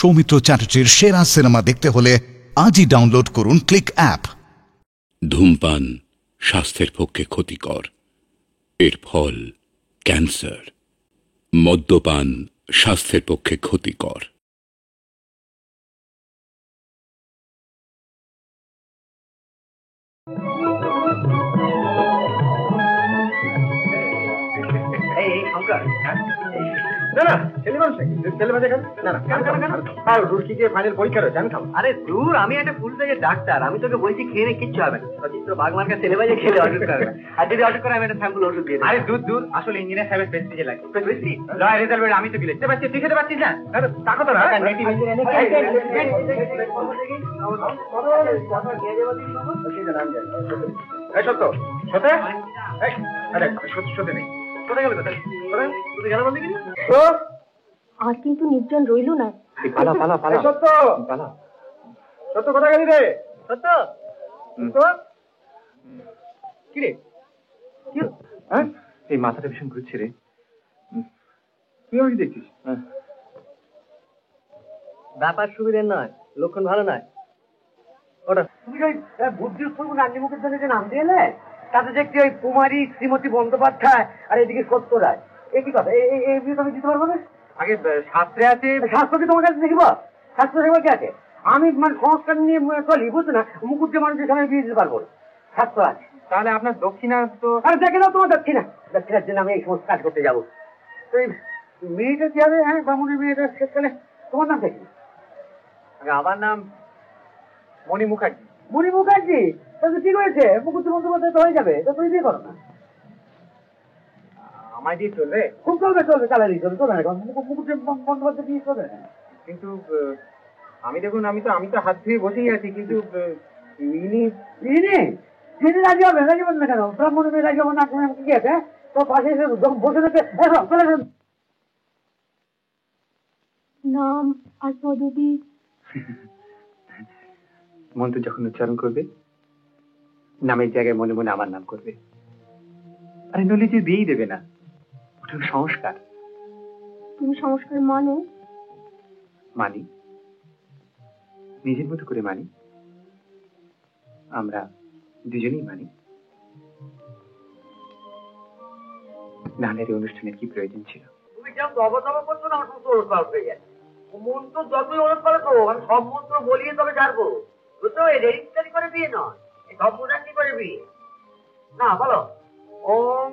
সৌমিত্র চ্যাটার্জির সেরা সিনেমা দেখতে হলে আজই ডাউনলোড করুন ক্লিক অ্যাপ। ধূমপান স্বাস্থ্যের পক্ষে ক্ষতিকর, এর ফল ক্যান্সার। মদ্যপান স্বাস্থ্যের পক্ষে ক্ষতিকর। আমি একটা ফুল প্লেজের ডাক্তার, আমি তোকে বলছি খেয়ে নে, কিচ্ছু হবে না। সচিত্র বাগমার্কা ছেলে বাজে খেলে অর্ডার করবে, আর যদি অর্ডার করে আমি একটা স্যাম্পল ওষুধ দিয়ে। আরে দূর আসলে ইঞ্জিনিয়ার সাহেবের প্রেস্টিজে লাগে। লয় রেজাল্ট বেড়ে আমি তো কি লিখতে পারছি, তুই খেতে পারছিস না? তা কথা না। সত্য সত্যি নেই, কোথায় গেল? কোথায় তুই গেল বলতে কি? আর কিন্তু নির্জন রইল না। সত্য সত্য কোথায় গেলি রে? সত্য কি রে? হ্যাঁ, এই মাথাটা ভীষণ ঘুরছে রে। তুই আমাকে দেখছিস? ব্যাপার সুবিধের নয়, লক্ষণ ভালো নয়। ওটা তুমি ওই বুদ্ধির রাজ্য মুখের জন্য যে নাম দিয়ে এলে, তাতে দেখছি ওই কুমারী শ্রীমতী বন্দ্যোপাধ্যায় আর এদিকে সত্য রায়। এ কি কথা? এই বিয়ে আমি দিতে পারবো না? আগে শাস্ত্রে আছে। শাস্ত্র কি তোমার কাছে দেখব? শাস্ত্র দেখবো কি আছে? আমি মানে সংস্কার নিয়ে চলি, বুঝছো না? মুকুটকে মানুষের সামনে বিয়ে দিতে পারবো, শাস্ত্র আছে। তাহলে আপনার দক্ষিণা তো দেখে নাও, তোমার দক্ষিণার জন্য আমি এই সমস্ত কাজ করতে যাবো। তো এই মেয়েটা কি হবে? হ্যাঁ, বামুনের মেয়েটা শেষকালে। তোমার নাম কি? আমার নাম মণি মুখার্জি। মণি মুখার্জি? তাহলে ঠিক হয়েছে, মুকুট বন্দ্যোপাধ্যায় তো হয়ে যাবে। তো তুমি বিয়ে করো না? আমায় দিয়ে চলবে? খুব চলবে, চালালি চলবে না। মুকুট বন্দ্যোপাধ্যায় দিয়ে চলবে না। কিন্তু আমি দেখুন, আমি তো হাত ধুয়ে বসেই আছি, কিন্তু ইনি রাজি হবে না কেন? ব্রাহ্মণ মেয়ে রাজি হবে না, কি আছে? তো পাশে যখন বসে থাকে নাম আর পদবী মন্ত্র যখন উচ্চারণ করবে, নামের জায়গায় মনে মনে আমার নাম করবে। আরে নলি যে বিয়েই দেবে না, ওটা সংস্কার। তুমি সংস্কার মানি, নিজের মতো করে মানি। আমরা দুজনেই মানি। নানের এই অনুষ্ঠানের কি প্রয়োজন ছিল? তুমি যেমন দবা করছো না, আমার সমস্ত ওলট পালট হয়ে যায়। মন্ত্র যতই ওলট পালট তো আমি সব মন্ত্র বলিয়ে তবে ছাড়বো, বুঝছো? রেজিস্ট্রি করে বিয়ে নয়, সব কি করে বিয়ে না? বলো ওম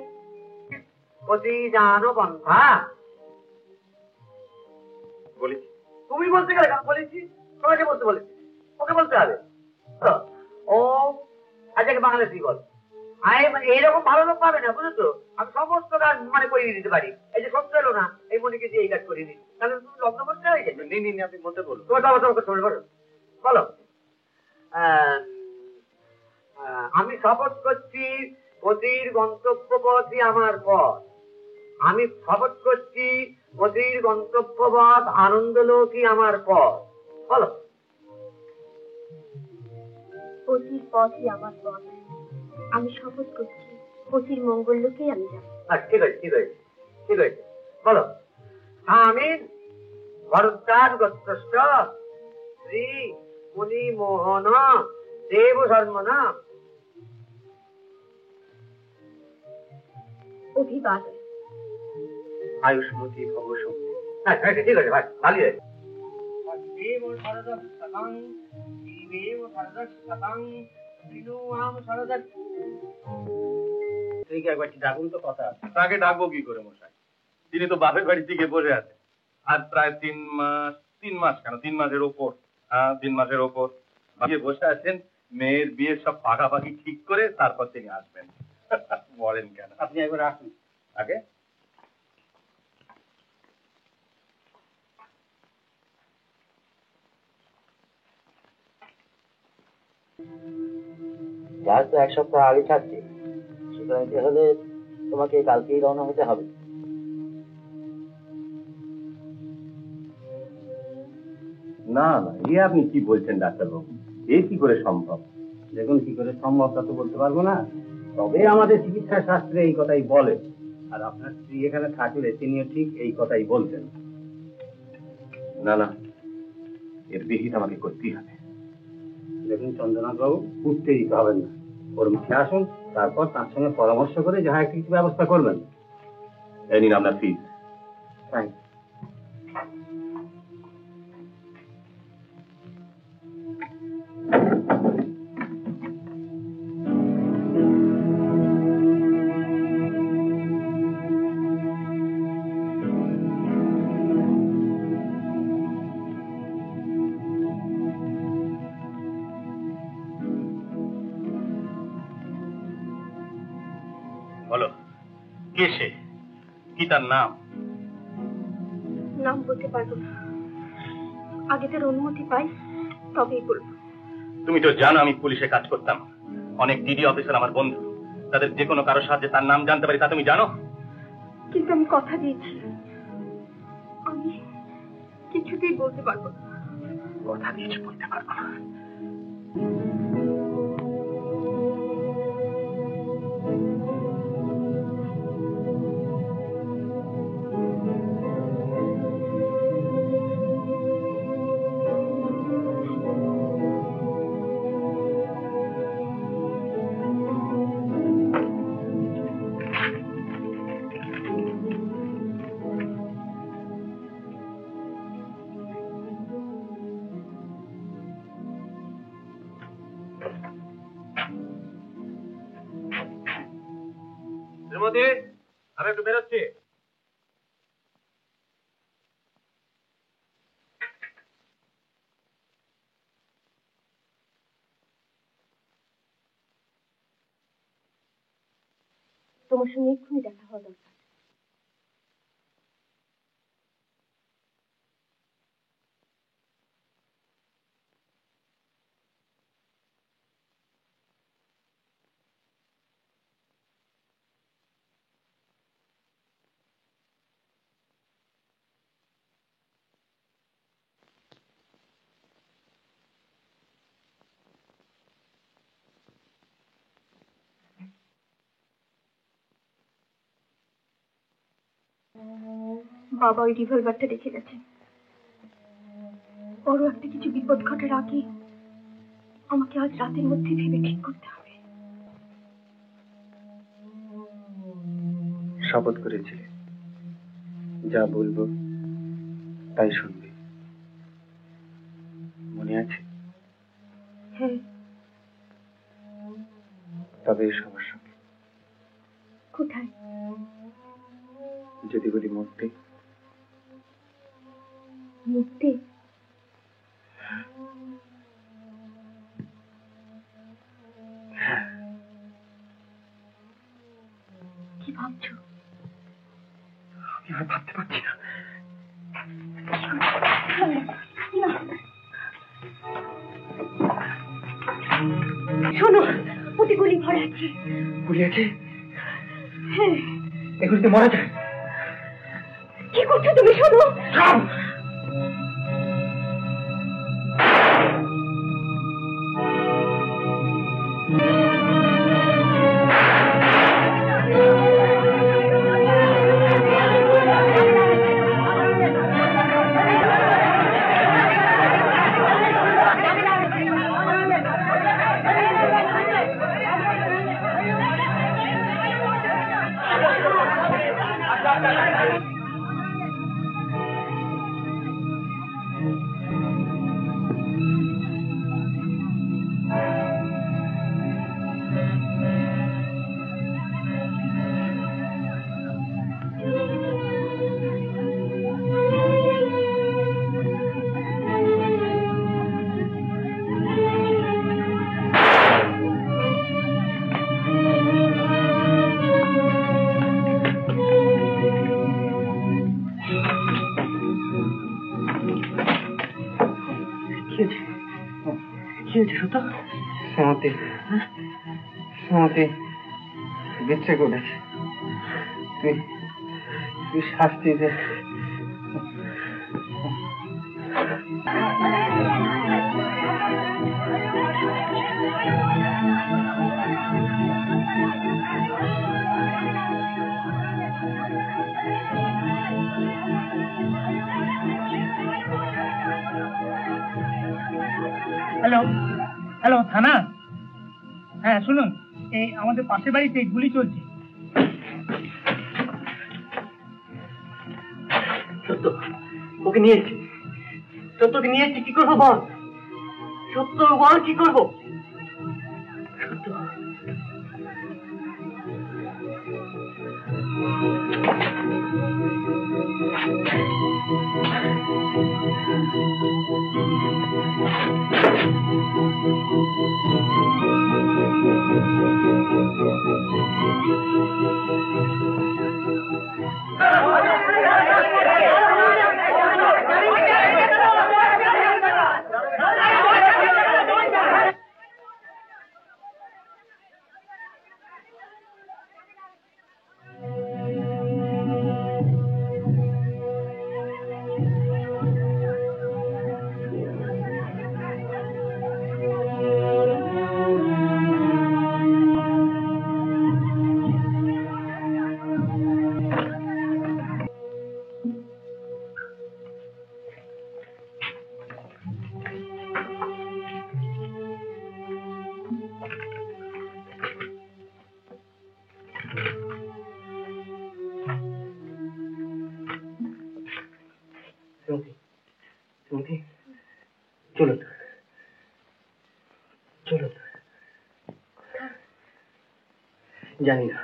পতি জানো বন্ধা। বলেছি, তুমি বলতে গেলে বলেছি, তোমাকে বলতে বলেছি, ওকে বলতে হবে। ওম আজকে বাংলা তুই বল। এইরকম ভালো লোক পাবে না, বুঝেছো? আমি সমস্ত কাজ মানে করিয়ে দিতে পারি। এই যে সত্য এলো না, এই মনিকে দিয়ে এই কাজ করিয়ে দিই, তাহলে তুমি লগ্ন করতে হয়ে গেছে। আপনি মধ্যে বলুন, বলো। আমি শপথ করছি পতির গন্তব্যপথই আমার পথ। আমি শপথ করছি পতির গন্তব্যপথ আনন্দলোকই আমার পথ। বলো। পতির পথই আমার পথ। আমি শপথ করছি পতির মঙ্গল লোকেই আমি যাব। ঠিক আছে, বলো। আমি ভরদ্বাজ গোত্রস্থ শ্রী মুনি মোহন দেব ধর্মনা অভিবাদন আয়ুষ্মতি ভব শক্তি। ঠিক আছে ভাই, ভালো আছে। একবার ডাকুন তো, কথা। তাকে ডাকবো কি করে মশাই? তিনি তো বাপের বাড়ি থেকে বসে আছে। আর প্রায় 3 মাস কেন, 3 মাসের ওপর। হ্যাঁ, 3 মাসের ওপর বসে আছেন। মেয়ের বিয়ের সব পাকাপাকি ঠিক করে তারপর তিনি আসবেন। বলেন কেন? আপনি একবার আসুন আগে। যার তো 1 সপ্তাহ আগে ছাড়ছে, সুতরাং হলে তোমাকে কালকেই রওনা হতে হবে। না, আপনি কি বলছেন ডাক্তারবাবু? এ কি করে সম্ভব? দেখুন, কি করে সম্ভব তা তো বলতে পারবো না, তবে আমাদের চিকিৎসা শাস্ত্রে এই কথাই বলে। আর আপনার স্ত্রী এখানে থাকলে তিনিও ঠিক এই কথাই বলতেন। না, এর বিহিত আমাকে করতেই হবে। দেখুন চন্দ্রনাথ বাবু, উত্তেজিত হবেন না, ওর মুখে আসুন, তারপর তার সঙ্গে পরামর্শ করে যাহা একটা কিছু ব্যবস্থা করবেন। এই নিন আপনার ফিস। থ্যাংক বলো, কে সে, কি তার নাম? নাম বলতে পারবো না, আগে তার অনুমতি পাই তবেই বলবো। তুমি তো জানো আমি পুলিশে কাজ করতাম, অনেক ডিডি অফিসার আমার বন্ধু, তাদের যে কোনো কারোর সাহায্যে তার নাম জানতে পারি, তা তুমি জানো? কিন্তু আমি কথা দিয়েছি, আমি কিছুতেই বলতে পারবো না। কথা দিয়েছি বলতে পারবো না? শ্রীমতী, আমি একটু বেরোচ্ছি। তোমার সঙ্গে এক্ষুনি দেখা হওয়া দরকার। বাবা ওই রিভলভারটা রেখে গেছে, বড় একটা কিছু বিপদ ঘটার আগে আমাকে আজ রাতের মধ্যে ভেবে ঠিক করতে হবে। শপথ করেছিলে যা বলবো তাই শুনবে, মনে আছে? হ্যাঁ। তবে এসো আমার সঙ্গে। কোথায়? যদি বলি মরতে। মরতে? কি ভাবছো? আমি আর ভাবতে পারছি না। শোনো, ওতে গুলি ভরা আছে। গুলি আছে? হ্যাঁ। এগুলিতে মারা যায়। কি করছো তুমি? শোনো। বিচ্ছে করেছে, তুই শাস্তি দে। হ্যালো হ্যালো, থানা? হ্যাঁ শুনুন, এই আমাদের পাশের বাড়িতে গুলি চলছে। সত্য, ওকে নিয়ে এসছি। সত্যকে নিয়ে এসছি, কি করবো বল? সত্য বল, কি করবো? সত্য, চলুন চলুন। জানি না,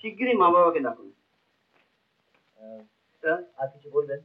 শিগগিরই মা বাবাকে ডাকুন। স্যার, আর কিছু বলবেন?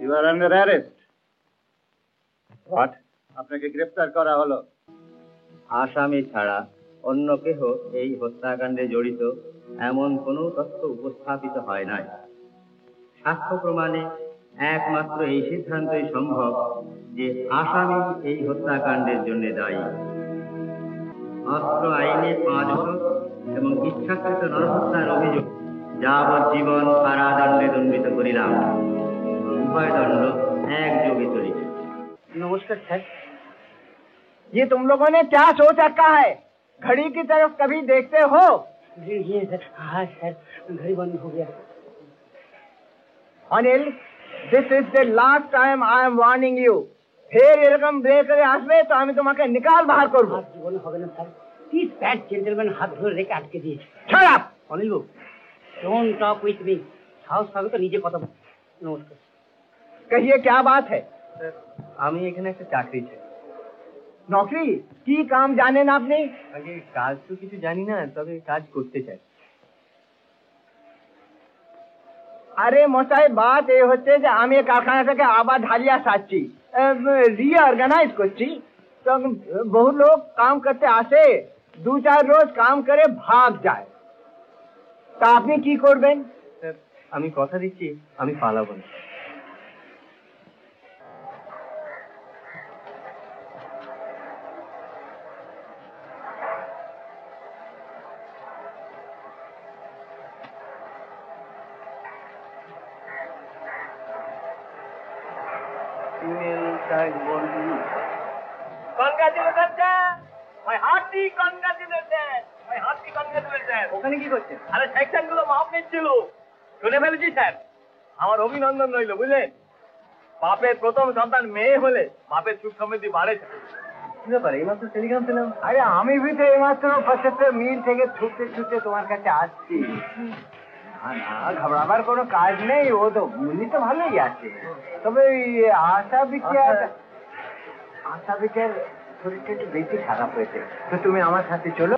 You are under arrest. What? আপনাকে গ্রেফতার করা হলো। আসামি ছাড়া অন্য কেহ এই হত্যাকাণ্ডে জড়িত এমন কোনো তথ্য উপস্থাপিত হয় নাই। সাক্ষ্য প্রমাণে একমাত্র এই সিদ্ধান্তই সম্ভব যে আসামি এই হত্যাকাণ্ডের জন্য দায়ী। অস্ত্র আইনে 5 বছর এবং ইচ্ছাকৃত নরহত্যার অভিযোগ যাবজ্জীবন কারাদণ্ডে দণ্ডিত করিলাম। उभय दंड एक जोगी तरीके। नमस्कार सर। ये तुम लोगों ने क्या सोच रखा है? घड़ी की तरफ कभी देखते हो? ये सर, हाँ सर, घड़ी बंद हो गया। Anil, this is the last time I am warning you. फिर এরকম ব্রেক করে আসবে তো আমি তোমাকে নিকাল বাহার করব। আর জীবনে হবে না স্যার। 30 প্যাট জেন্টলম্যান হাত ধরে রেখে আটকে দিয়েছে। Shut up! Anil Babu, don't talk with me. সাহস থাকে তো নিজে কথা বল। নমস্কার। कहिए क्या बात है? আমি এখানে একটা চাকরি চাই। नौकरी की काम জানেন আপনি? আগে কাজ তো কিছু জানি না, তবে কাজ করতে চাই। আরে মশাই, বাত এই হচ্ছে যে আমি এই কারখানাটাকে আবার ঢালিয়া সাজছি, রিঅর্গানাইজ করছি। তো বহু লোক কাম করতে আসে, 2-4 রোজ কাম করে ভাগ যায়। তা আপনি কি করবেন? স্যার, আমি কথা দিচ্ছি আমি পালাবো না। ওখানে কি করছেন? আরে সেকশন গুলো মাপ নিচ্ছিল, শুনে ফেলেছি স্যার। আমার অভিনন্দন রইল, বুঝলেন? বাপের প্রথম সন্তান মেয়ে হলে বাপের সুখ সমৃদ্ধি বাড়ে। কি ব্যাপার, এইমাত্র টেলিগ্রাম পেলাম। আরে আমি भी তো এইমাত্র 75 মিল থেকে ছুটতে ছুটতে তোমার কাছে আসছি। না না, ঘবরাবার কোনো কাজ নেই, ও তো উনি তো ভালোই আছে। তবে আশা বিকের শরীরটা একটু বেশি খারাপ হয়েছে, তো তুমি আমার সাথে চলো।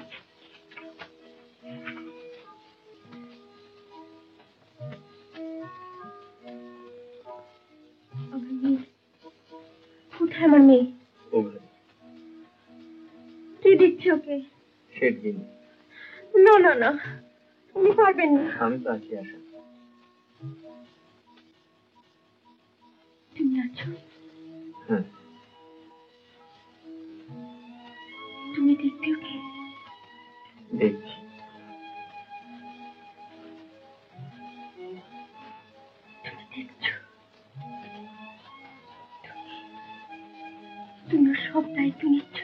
কোথায় আমার মেয়ে? কি দিচ্ছে ওকে? শেড দিন। না না না, উনি পারবেন না। আমি তো আছি আশা। তুমি আছো? হ্যাঁ। তুমি দেখতে ওকে? দেখছি। তুমি দেখছো? তুমি ওর সব দায়িত্ব নিচ্ছ?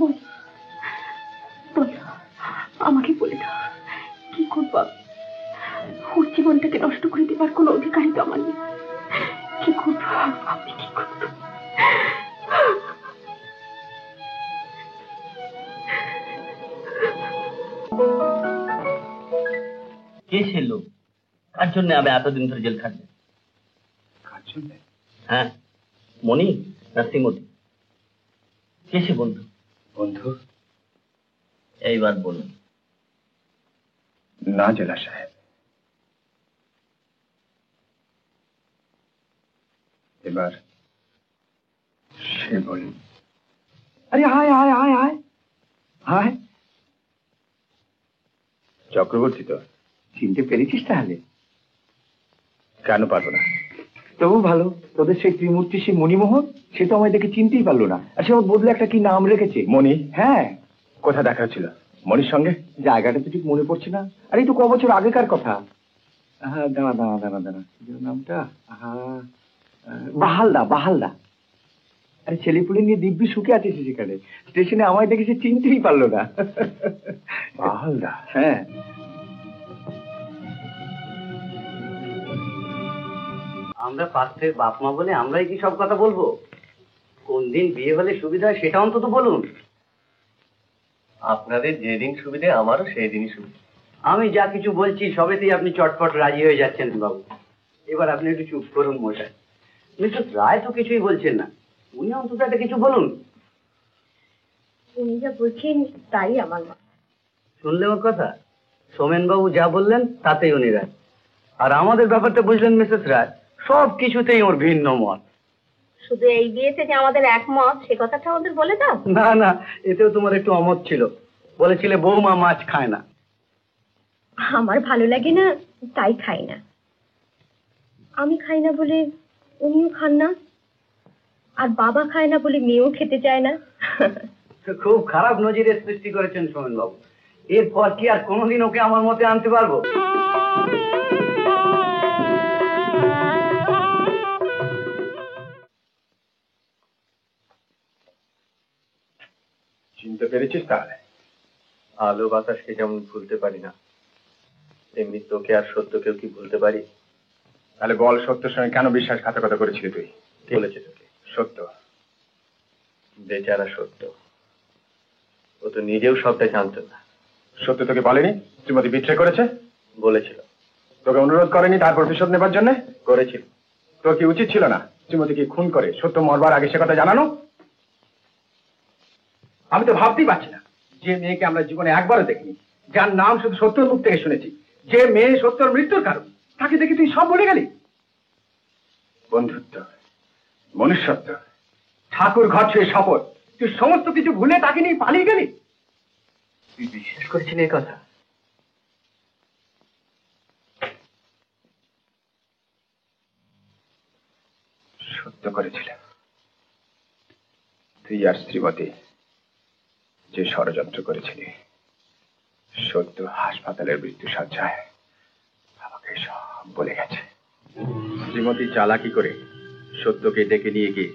বলো বলো, আমাকে বলে দাও কি করবো। ওর জীবনটাকে নষ্ট করে দেবার কোনো অধিকারই তো আমার নেই। কি করবো আমি, কি করবো? কে সে লোক? কার জন্য আমি এতদিন ধরে জেল খাটবে? কার জন্য? হ্যাঁ, মনি না শ্রীমতী? কে সে বন্ধু? বন্ধু? এইবার বলুন। না জেলা সাহেব, এবার সে বলি। আরে হায় হায় হায় হায় হায়, চক্রবর্তী তো? চিনতে পেরেছিস তাহলে? কেন পারবো না? তবু ভালো, তোদের সেই ত্রিমূর্তি সেই মণিমোহন, সে তো আমায় দেখে চিনতেই পারলো না। আর সে আমার বদলে একটা কি নাম রেখেছে, মণি। হ্যাঁ। কোথা দেখা হচ্ছিল মণির সঙ্গে? জায়গাটা তো ঠিক মনে পড়ছে না। আরে এই তো কবছর আগেকার কথা। হ্যাঁ, দাঁড়া দাঁড়া দাঁড়া দাঁড়া, নামটা বাহালদা, বাহালদা। আরে ছেলেপুলে নিয়ে দিব্যি সুখে আছে সেখানে। স্টেশনে আমায় দেখে সে চিনতেই পারলো না। বাহালদা? হ্যাঁ। আমরা পাত্রের বাপ মা বলে আমরাই কি সব কথা বলবো? কোন দিন বিয়ে হলে সুবিধা হয় সেটা অন্তত বলুন। আপনাদের যেদিন সুবিধে আমারও সেই দিনই সুবিধা। আমি যা কিছু বলছি সবেতেই আপনি চটপট রাজি হয়ে যাচ্ছেন বাবু। এবার আপনি একটু চুপ করুন মশাই। মিস্টার রায় তো কিছুই বলছেন না, উনি অন্তত একটা কিছু বলুন। উনি যা বলছেন তাই আমার মত। শুনলে ওর কথা? সোমেন বাবু যা বললেন তাতেই উনি রায়। আর আমাদের ব্যাপারটা বুঝলেন মিসেস রায়, সব কিছুতেই ওর ভিন্ন মত। শুধু এই বিয়েতে যে আমাদের একমত সে কথাটা আমাদের বলে দাও। না না, এতেও তোমার একটু অমত ছিল, বলেছিলে বৌমা মাছ খায় না। আমার ভালো লাগে না তাই খাই না। আমি খাই না বলে উনিও খান না, আর বাবা খায় না বলে মেয়েও খেতে চায় না। খুব খারাপ নজিরের সৃষ্টি করেছেন সোমেন বাবু। এরপর কি আর কোনোদিন ওকে আমার মতে আনতে পারবো? চিনতে পেরেছিস তাহলে? আলো বাতাসকে যেমন ভুলতে পারি না, এমনি তোকে আর সত্যকেও কি ভুলতে পারি? তাহলে বল, সত্যের সঙ্গে কেন বিশ্বাসঘাতকতা করেছিলি তুই? কে বলেছে তোকে? সত্য। বেচারা সত্য, ও তো নিজেও সবটা জানতো না। সত্য তোকে বলেনি শ্রীমতী বিট্রে করেছে? বলেছিল। তোকে অনুরোধ করেনি তার প্রতিশোধ নেবার জন্য? করেছিল। তোর কি উচিত ছিল না শ্রীমতীকে খুন করে সত্য মরবার আগে সে কথা জানানো? আমি তো ভাবতেই পারছি না, যে মেয়েকে আমরা জীবনে একবারও দেখিনি, যার নাম শুধু সত্যর মুখ থেকে শুনেছি, যে মেয়ে সত্যর মৃত্যুর কারণ, তাকে দেখে তুই সব বলে গেলি। বন্ধুত্ব, মনুষ্যত্ব, ঠাকুর ঘর ছুঁয়ে শপথ, তুই সমস্ত কিছু ভুলে তাকে নিয়ে পালিয়ে গেলি। তুই বিশ্বাস করেছিলি এই কথা? সত্য করেছিল। তুই আর শ্রীমতী যে ষড়যন্ত্র করেছিলি, সত্য হাসপাতালের মৃত্যু সজ্জায় আমাকে সব বলে গেছে। শ্রীমতী চালাকি করে সত্যকে ডেকে নিয়ে গিয়ে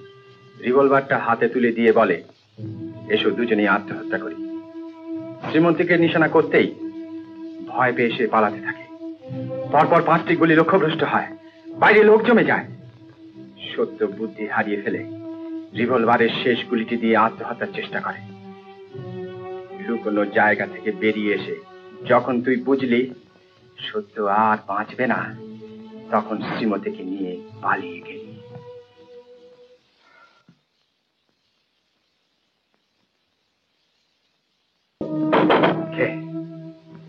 রিভলভারটা হাতে তুলে দিয়ে বলে, এসো দুজনেই আত্মহত্যা করি। শ্রীমতীকে নিশানা করতেই ভয় পেয়ে সে পালাতে থাকে। পরপর 5টি গুলি লক্ষ্যভ্রষ্ট হয়, বাইরে লোক জমে যায়। সত্য বুদ্ধি হারিয়ে ফেলে রিভলভারের শেষ গুলিটি দিয়ে আত্মহত্যার চেষ্টা করে। লুকোনো জায়গা থেকে বেরিয়ে এসে যখন তুই বুঝলি সত্য আর বাঁচবে না, তখন শ্রীমতীকে নিয়ে পালিয়ে গেলি। কে?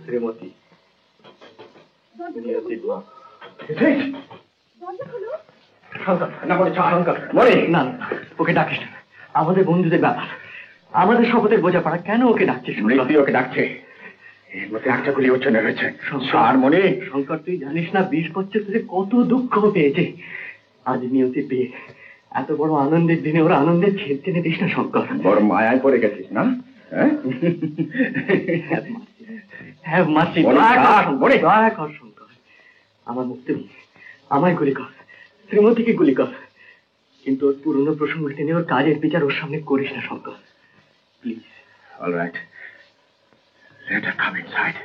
শ্রীমতী। না, ওকে ডাকিস না। আমাদের বন্ধুদের ব্যাপার, আমাদের শপথের বোঝাপড়া, কেন ওকে ডাকছিস? মৃত্যু ওকে ডাকছে। এর মধ্যে একটা গুলি উচ্চারণ হয়েছে। আর মনে শঙ্কর, তুই জানিস না 20 বছর ধরে কত দুঃখ পেয়েছে। আজ নিয়তি পেয়ে এত বড় আনন্দের দিনে ওর আনন্দের ছেদ টেনে দিস না শঙ্কর। বড় মায়ায় পড়ে গেছিস না? হ্যাঁ মাসি, দয়া কর শঙ্কর, আমার মুক্তি নেই, আমায় গুলি কর, শ্রীমতীকে গুলি কর, কিন্তু ওর পুরনো প্রসঙ্গ টেনে ওর কাজের বিচার ওর সামনে করিস না Shankar, please. All right. Let her come inside.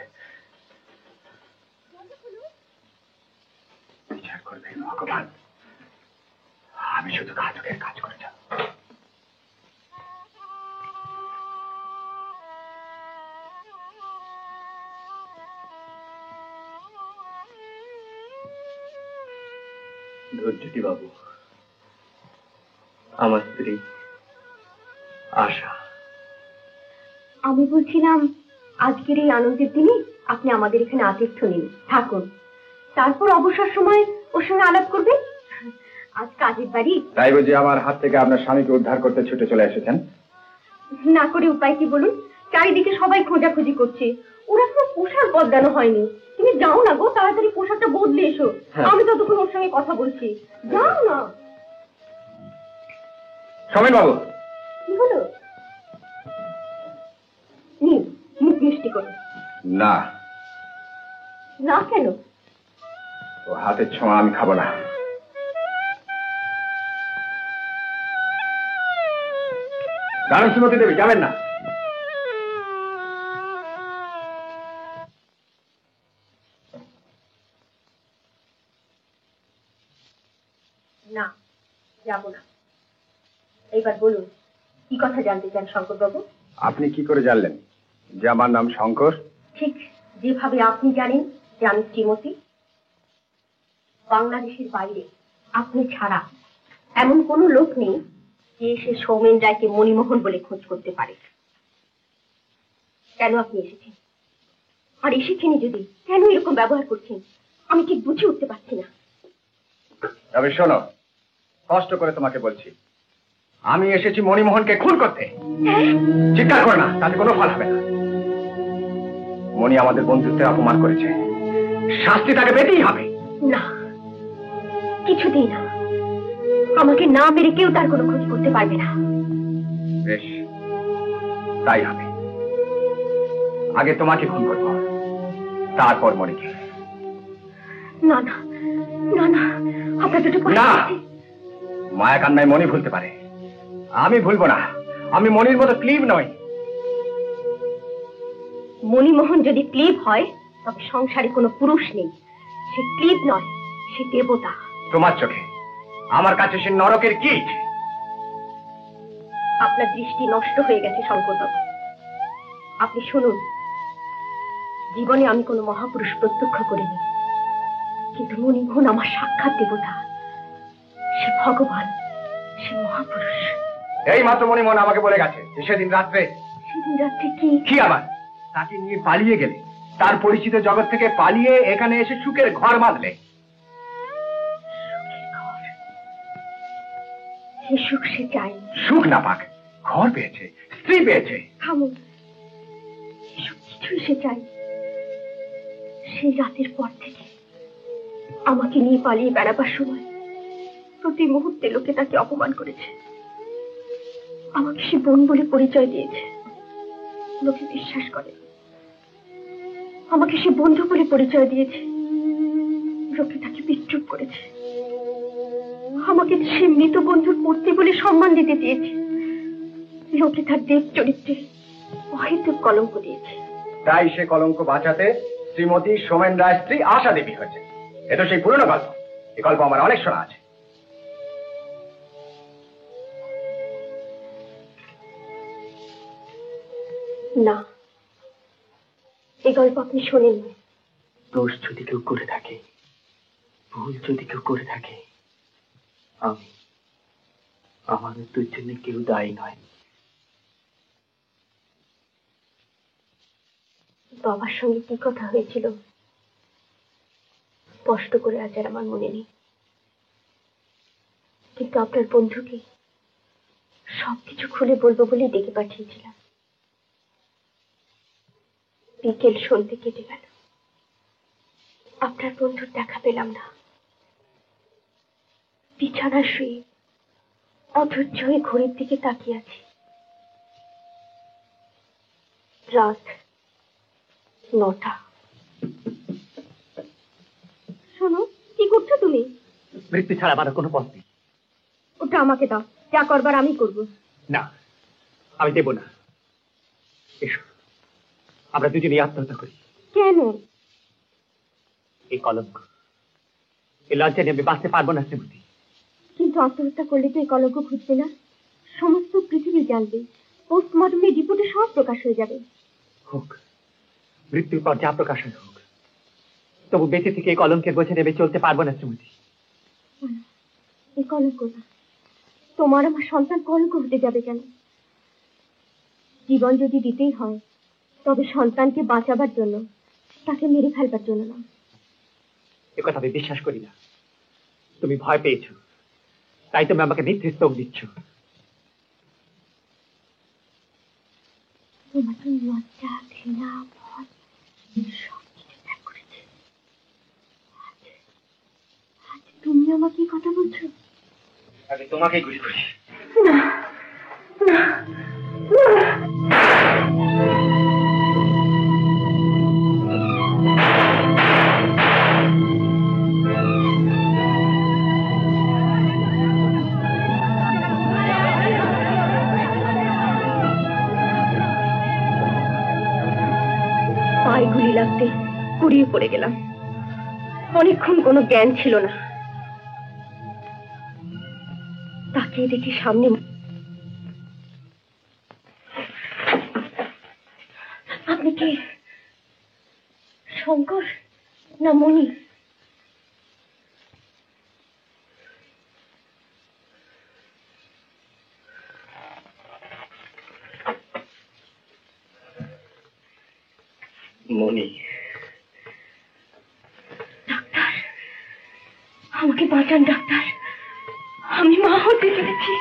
বিচার করবেন ভগবান, আমি শুধু ঘাতকের কাজ করে যাব। ধৈর্যটি বাবু, আমার স্ত্রী আশা। আমি বলছিলাম, আজকের এই আনন্দের দিনে আপনি আমাদের এখানে আতিথ্য নিন, থাকুন, তারপর অবসর সময় ওর সঙ্গে আলাপ করবেন। আজ কাজের বাড়ি। তাই বুঝি আমার হাত থেকে আপনার স্বামীকে উদ্ধার করতে ছুটে চলে এসেছেন? না করে উপায় কি বলুন? চারিদিকে সবাই খোঁজাখুঁজি করছে, ওরা কোনো পোশাক বদলানো হয়নি। তুমি যাও না গো, তাড়াতাড়ি পোশাকটা বদলে এসো। আমি ততক্ষণ ওর সঙ্গে কথা বলছি, যাও না। সমীর বাবু। কি হলো? নিন, মুখ মিষ্টি করুন। না। না কেন? ও হাতের ছোঁয়া আমি খাবো না। দাঁড়ান শ্রীমতী দেবী, যাবেন না। না, যাব না। এইবার বলুন, কি কথা জানতে চান শঙ্কর বাবু? আপনি কি করে জানলেন যে আমার নাম শঙ্কর? ঠিক যেভাবে আপনি জানেন যে আমি শ্রীমতী। বাংলাদেশের বাইরে আপনি ছাড়া এমন কোনো লোক নেই যে সে সৌমেন রায়কে মণিমোহন বলে খোঁজ করতে পারে। কেন আপনি এসেছেন? আর এসেছেনই যদি, কেন এরকম ব্যবহার করছেন আমি ঠিক বুঝে উঠতে পারছি না। তবে শোনো, কষ্ট করে তোমাকে বলছি, আমি এসেছি মণিমোহনকে খুন করতে। চিৎকার করে না, তাতে কোনো ফল হবে না। মণি আমাদের বন্ধুত্বের অপমান করেছে, শাস্তি তাকে পেতেই হবে। না, কিছুতেই না। আমাকে না মেরে কেউ তার কোনো খোঁজ করতে পারবে না। বেশ, তাই হবে। আগে তোমাকে খুন করব, তারপর মণিকে। না না না না, আপনার দুটো না, মায়া কান্নায় মণি ভুলতে পারে, আমি ভুলবো না। আমি মণির মতো ক্লিব নই। মণিমোহন যদি ক্লিব হয় তবে সংসারে কোনো পুরুষ নেই। সে ক্লিব নয়, সে দেবতা। তোমার চোখে আমার কাছে সে নরকের কীট। আপনার দৃষ্টি নষ্ট হয়ে গেছে শঙ্করবাবু। আপনি শুনুন, জীবনে আমি কোনো মহাপুরুষ প্রত্যক্ষ করিনি, কিন্তু মণিমোহন আমার সাক্ষাৎ দেবতা। সে ভগবান, সে মহাপুরুষ। এই মাত্র মণিমোহন আমাকে বলে গেছে যে সেদিন রাত্রে কি আবার তাকে নিয়ে পালিয়ে গেলে, তার পরিচিত জগৎ থেকে পালিয়ে এখানে এসে সুখের ঘর বাঁধলে। সে সুখ সে চাই। সুখ না পাক, ঘর পেয়েছে, স্ত্রী পেয়েছে। থামুন, কিছুই সে চাই। সেই রাতের পর থেকে আমাকে নিয়ে পালিয়ে বেড়াবার সময় প্রতি মুহূর্তে লোকে তাকে অপমান করেছে। আমাকে সে বোন বলে পরিচয় দিয়েছে, লোকে বিশ্বাস করে। আমাকে সে বন্ধু বলে পরিচয় দিয়েছে, লোকে তাকে বিদ্রুপ করেছে। আমাকে সে মৃত বন্ধুর মূর্তি বলে সম্মান দিতে দিয়েছে, লোকে তার দেব চরিত্রে অহেতুক কলঙ্ক দিয়েছে। তাই সে কলঙ্ক বাঁচাতে শ্রীমতী সোমেন রায় স্ত্রী আশা দেবী হয়েছে। এ তো সেই পুরনো গল্প। এই গল্প আমার অনেক শোনা আছে। না, এই গল্প আপনি শোনেননি। দোষ যদি কেউ করে থাকে, ভুল যদি কেউ করে থাকে, আমি আমার মৃত্যুর জন্য কেউ দায়ী নয়। বাবার সঙ্গে কি কথা হয়েছিল স্পষ্ট করে আজ আর আমার মনে নেই, কিন্তু আপনার বন্ধুকে সবকিছু খুলে বলবো বলে ডেকে পাঠিয়েছিলাম। বিকেল সন্ধ্যে কেটে গেল, আপনার বন্ধুর দেখা পেলাম না। বিছানা শুয়ে অধৈর্য হয়ে ঘড়ির দিকে তাকিয়ে আছি। রাত 9টা। শোনো, কি করছো তুমি? মৃত্যু ছাড়া আমার কোনো পথ নেই। ওটা আমাকে দাও, যা করবার আমি করব। না, আমি দেব না। এসো, আমরা দুজনেই আত্মহত্যা করি। কেন? এই কলঙ্ক, এই লজ্জা নিয়ে আমি বাঁচতে পারবো না শ্রীমতী। কিন্তু আত্মহত্যা করলে তো এই কলঙ্ক খুঁজবে না, সমস্ত পৃথিবী জানবে। পোস্টমর্টমে রিপোর্টে সব প্রকাশ হয়ে যাবে। হোক, মৃত্যুর পর যা প্রকাশ হয় হোক, তবু বেঁচে থেকে এই কলঙ্কের বোঝা নেবে চলতে পারবো না শ্রীমতী। এই কলঙ্ক না, তোমার আমার সন্তান কলঙ্ক হতে যাবে কেন? জীবন যদি দিতেই হয় তবে সন্তানকে বাঁচাবার জন্য, তাকে মেরে ফেলবার জন্য না। এ কথা আমি বিশ্বাস করি না। তুমি ভয় পেয়েছো, তাই তুমি আমাকে মিথ্যে স্তোক দিচ্ছ। তোমাকে লজ্জা, ঘৃণা, ভয় সবকিছু ত্যাগ করেছে। আজ তুমি আমাকে কথা বলছো? আগে তোমাকেই গুলি করি। না, না, পায়ে গুলি লাগতে কুড়িয়ে পড়ে গেলাম। অনেকক্ষণ কোনো জ্ঞান ছিল না। তাকিয়ে দেখি সামনে। আপনি কে? শঙ্কর না মণি? মণি। ডাক্তার, আমাকে বাঁচান ডাক্তার, আমি মা হতে চলেছি।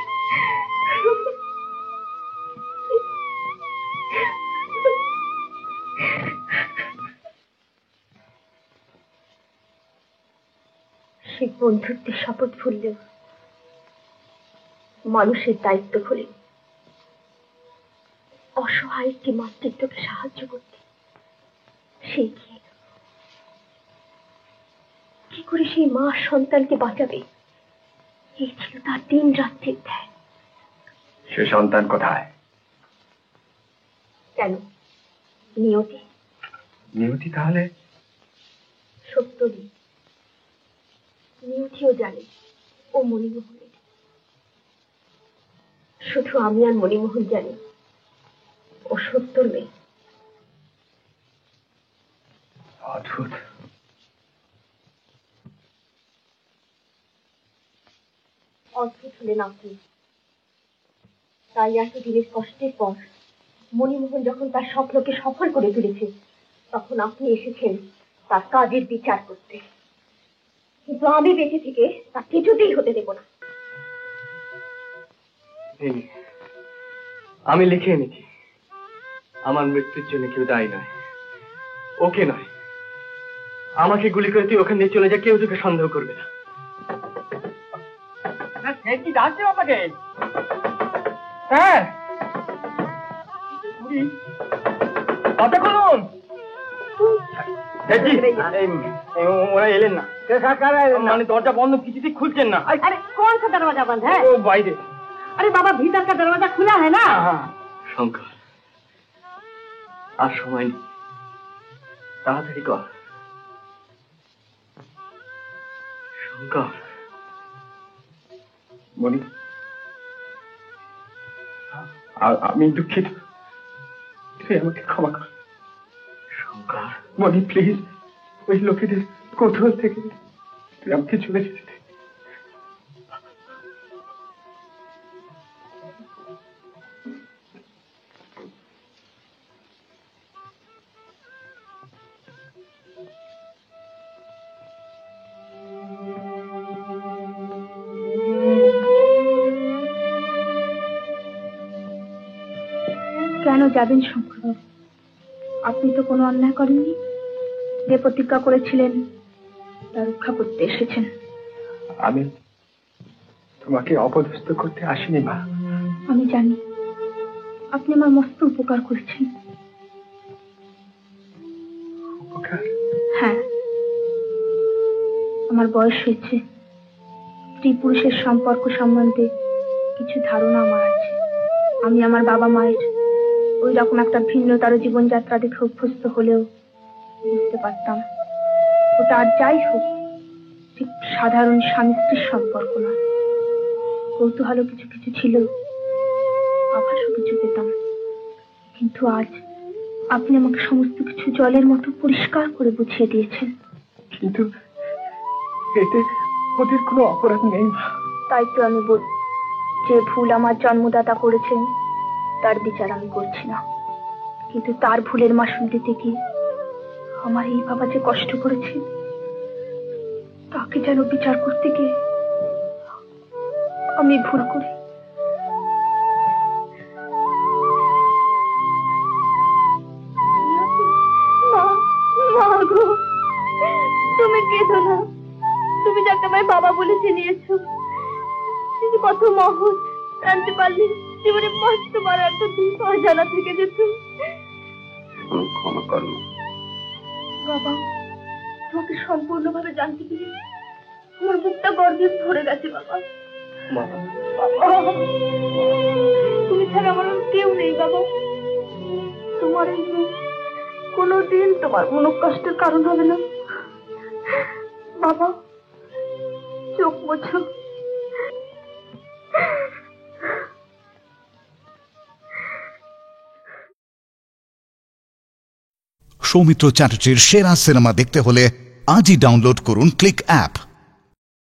সে বন্ধুত্বের শপথ ভুললেও মানুষের দায়িত্ব ভুলে অসহায় একটি মাতৃত্বকে সাহায্য করতে সে এগিয়ে এল। কি করে সেই মা সন্তানকে বাঁচাবে, এই ছিল তার দিন রাত্রির ধ্যান। সে সন্তান কোথায়? কেন? নিয়তি। নিয়তি তাহলে সত্যি নিয়তিও জানে ও মণিমোহনের। শুধু আমি আর মণিমোহন জানি ও সত্যর মেয়ে। অদ্ভুত। অদ্ভুত হলেন আপনি। তাই এতদিনের কষ্টের পর মণিমোহন যখন তার স্বপ্নকে সফল করে তুলেছে, তখন আপনি এসেছেন তার কাজের বিচার করতে। কিন্তু আমি বেঁচে থেকে তা কিছুতেই হতে দেব না। আমি লিখে এনেছি, আমার মৃত্যুর জন্য কেউ দায়ী নয়, ওকে নয়। আমাকে গুলি করে তুই ওখানে চলে যা, কেউ তোকে সন্দেহ করবে না। সে কি ডাকছে আমাকে? হ্যাঁ, কথা বলুন। ওরা এলেন না, মানে দরজা বন্ধ, কিছুতেই খুলছেন না। अरे कौन सा दरवाजा बंद है? ও বাইরে। अरे बाबा भीतर का दरवाजा खुला है ना। শঙ্কর, আর সময় নেই, তাড়াতাড়ি কর। শঙ্কর। মণি, আমি দুঃখিত, তুই আমাকে ক্ষমা কর। শঙ্কর, মণি প্লিজ, ওই লোকেদের কৌতূহল থেকে তুই আমাকে চলে যেতে দে। কেন যাবেন শঙ্করবাবু? আপনি তো কোনো অন্যায় করেননি। যে প্রতিজ্ঞা করেছিলেন তা রক্ষা করতে এসেছেন। আমি তোমাকে অপদস্থ করতে আসিনি মা। আমি জানি আপনি আমার মস্ত উপকার করেছেন। উপকার? হ্যাঁ, আমার বয়স হয়েছে, স্ত্রী পুরুষের সম্পর্ক সম্বন্ধে কিছু ধারণা আমার আছে। আমি আমার বাবা মায়ের ওই রকম একটা ভিন্নতর জীবনযাত্রা দেখে অভ্যস্ত হলেও বুঝতে পারতাম ওটা আর যাই হোক ঠিক সাধারণ স্বামী স্ত্রীর সম্পর্ক নয়। কৌতূহলও কিছু কিছু ছিল, আভাসও কিছু পেতাম। কিন্তু আজ আপনি আমাকে সমস্ত কিছু জলের মতো পরিষ্কার করে বুঝিয়ে দিয়েছেন। কিন্তু এতে ওদের কোনো অপরাধ নেই মা। তাই তো আমি বলি, যে ভুল আমার জন্মদাতা করেছেন তার বিচার আমি করছি না, কিন্তু তার ভুলের মাসুল দিতে গিয়ে আমার এই বাবা যে কষ্ট করেছে তাকে যেন বিচার করতে গিয়ে আমি ভুল করি। তুমি কেঁদো না, তুমি যাকে আমায় বাবা বলে চিনিয়েছো কত মহৎ, জানতে পারলে জীবনে কষ্ট মারা একটা দিন অজানা থেকে যেত। ক্ষমা করো বাবা, তোমাকে সম্পূর্ণভাবে জানতে পেরে আমার বুকটা গর্বে ভরে গেছে। বাবা, তুমি ছাড়া আমার কেউ নেই বাবা। তোমার এই মুখ কোনোদিন তোমার মনোকষ্টের কারণ হবে না। বাবা, চোখ মোছো। সৌমিত্র চ্যাটার্জির সেরা সিনেমা দেখতে হলে আজই ডাউনলোড করুন ক্লিক অ্যাপ।